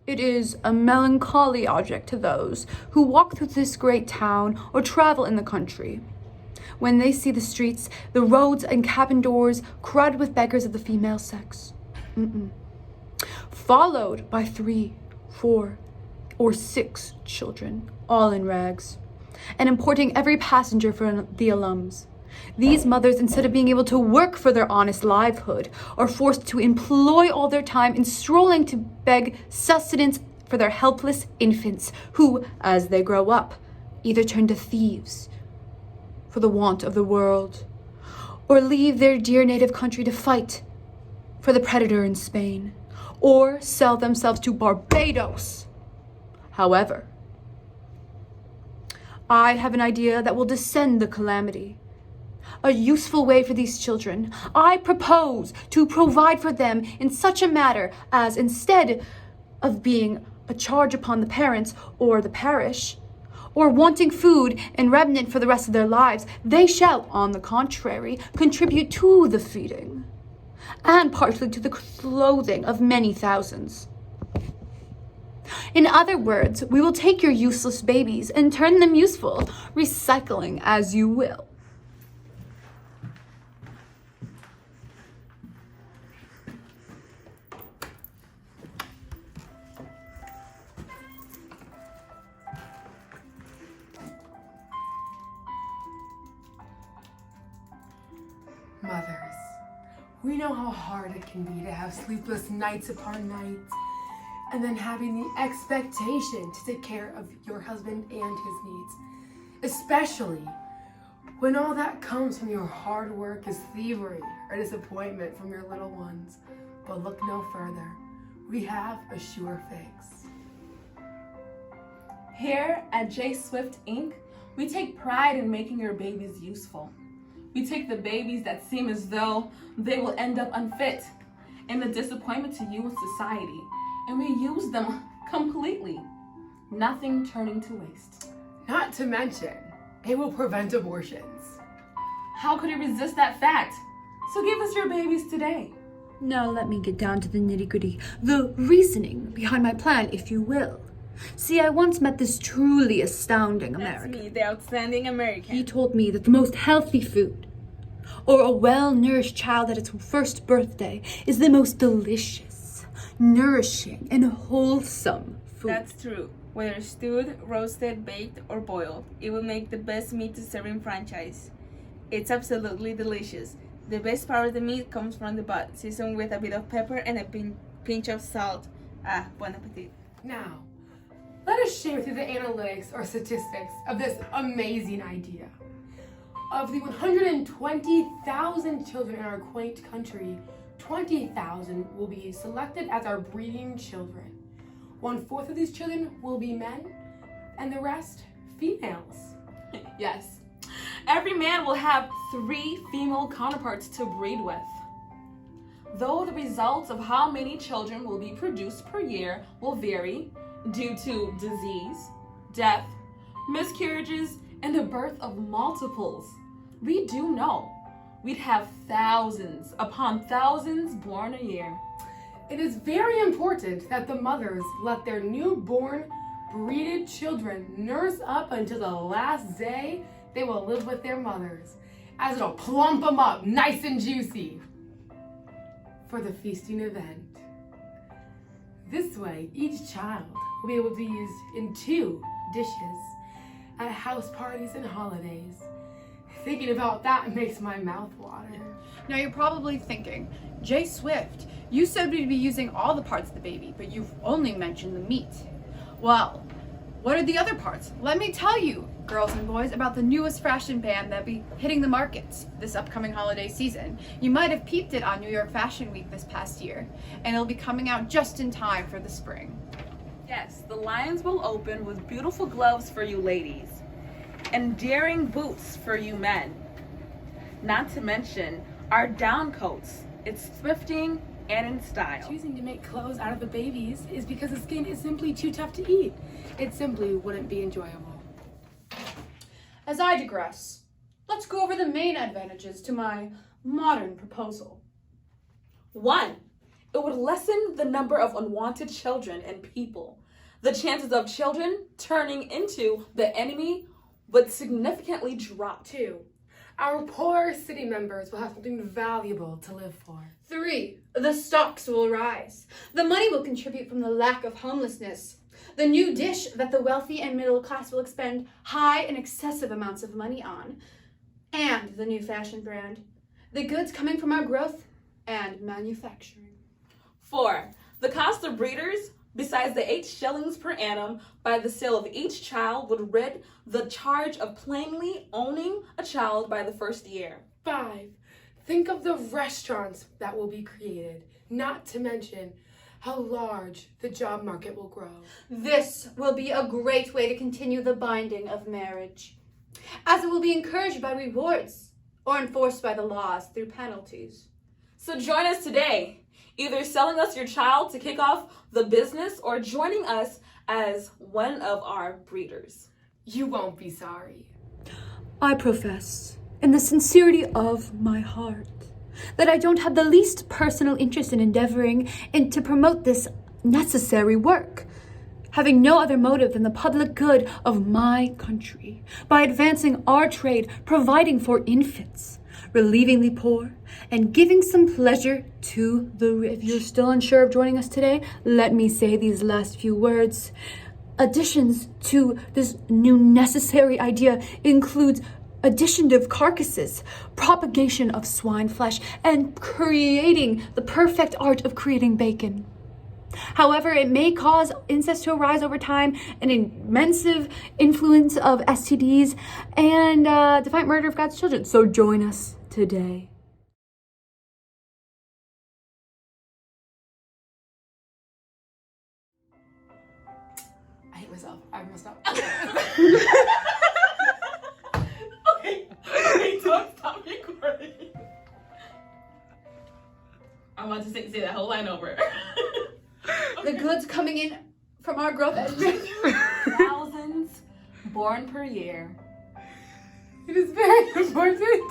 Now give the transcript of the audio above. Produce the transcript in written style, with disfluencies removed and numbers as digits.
It is a melancholy object to those who walk through this great town or travel in the country. When they see the streets, the roads and cabin doors crowded with beggars of the female sex. Followed by 3, 4, or 6 children, all in rags, and importing every passenger for the alums. These mothers, instead of being able to work for their honest livelihood, are forced to employ all their time in strolling to beg sustenance for their helpless infants, who, as they grow up, either turn to thieves for the want of the world, or leave their dear native country to fight for the predator in Spain, or sell themselves to Barbados. However, I have an idea that will descend the calamity. A useful way for these children. I propose to provide for them in such a manner as, instead of being a charge upon the parents or the parish, or wanting food and remnant for the rest of their lives, they shall, on the contrary, contribute to the feeding, and partly to the clothing of many thousands. In other words, we will take your useless babies and turn them useful, recycling as you will. Mothers, we know how hard it can be to have sleepless nights upon nights, and then having the expectation to take care of your husband and his needs, especially when all that comes from your hard work is thievery or disappointment from your little ones. But look no further. We have a sure fix. Here at J Swift Inc., we take pride in making your babies useful. We take the babies that seem as though they will end up unfit and a disappointment to you in society, and we use them completely, nothing turning to waste. Not to mention, it will prevent abortions. How could you resist that fact? So give us your babies today. Now let me get down to the nitty-gritty, the reasoning behind my plan, if you will. See, I once met this truly astounding American. That's me, the outstanding American. He told me that the most healthy food, or a well-nourished child at its first birthday, is the most delicious, nourishing, and wholesome food. That's true. Whether stewed, roasted, baked, or boiled, it will make the best meat to serving franchise. It's absolutely delicious. The best part of the meat comes from the butt, seasoned with a bit of pepper and a pinch of salt. Ah, bon appetit. Now, let us share with you the analytics or statistics of this amazing idea. Of the 120,000 children in our quaint country, 20,000 will be selected as our breeding children. 1/4 of these children will be men, and the rest, females. Yes. Every man will have 3 female counterparts to breed with. Though the results of how many children will be produced per year will vary due to disease, death, miscarriages, and the birth of multiples, we do know we'd have thousands upon thousands born a year. It is very important that the mothers let their newborn breeded children nurse up until the last day they will live with their mothers, as it'll plump them up nice and juicy for the feasting event. This way, each child will be able to be used in 2 dishes at house parties and holidays. Thinking about that makes my mouth water. Now you're probably thinking, J Swift, you said we'd be using all the parts of the baby, but you've only mentioned the meat. Well, what are the other parts? Let me tell you, girls and boys, about the newest fashion band that'll be hitting the markets this upcoming holiday season. You might have peeped it on New York Fashion Week this past year, and it'll be coming out just in time for the spring. Yes, the lines will open with beautiful gloves for you ladies and daring boots for you men. Not to mention our down coats. It's thrifting and in style. Choosing to make clothes out of the babies is because the skin is simply too tough to eat. It simply wouldn't be enjoyable. As I digress, let's go over the main advantages to my modern proposal. 1. It would lessen the number of unwanted children and people. The chances of children turning into the enemy would significantly drop. 2. Our poor city members will have something valuable to live for. 3. The stocks will rise. The money will contribute from the lack of homelessness. The new dish that the wealthy and middle class will expend high and excessive amounts of money on. And the new fashion brand. The goods coming from our growth and manufacturing. 4. The cost of breeders, besides the 8 shillings per annum by the sale of each child, would rid the charge of plainly owning a child by the first year. 5. Think of the restaurants that will be created, not to mention how large the job market will grow. This will be a great way to continue the binding of marriage, as it will be encouraged by rewards or enforced by the laws through penalties. So join us today, either selling us your child to kick off the business or joining us as one of our breeders. You won't be sorry. I profess, in the sincerity of my heart, that I don't have the least personal interest in endeavoring to promote this necessary work, having no other motive than the public good of my country, by advancing our trade, providing for infants, relieving the poor, and giving some pleasure to the rich. If you're still unsure of joining us today, let me say these last few words. Additions to this new necessary idea includes addition of carcasses, propagation of swine flesh, and creating the perfect art of creating bacon. However, it may cause incest to arise over time, an immense influence of STDs, and defiant murder of God's children. So join us today. I hate myself. I messed up. Okay, don't stop recording. I want to say that whole line over. The goods coming in from our growth engine. Thousands born per year. It is very important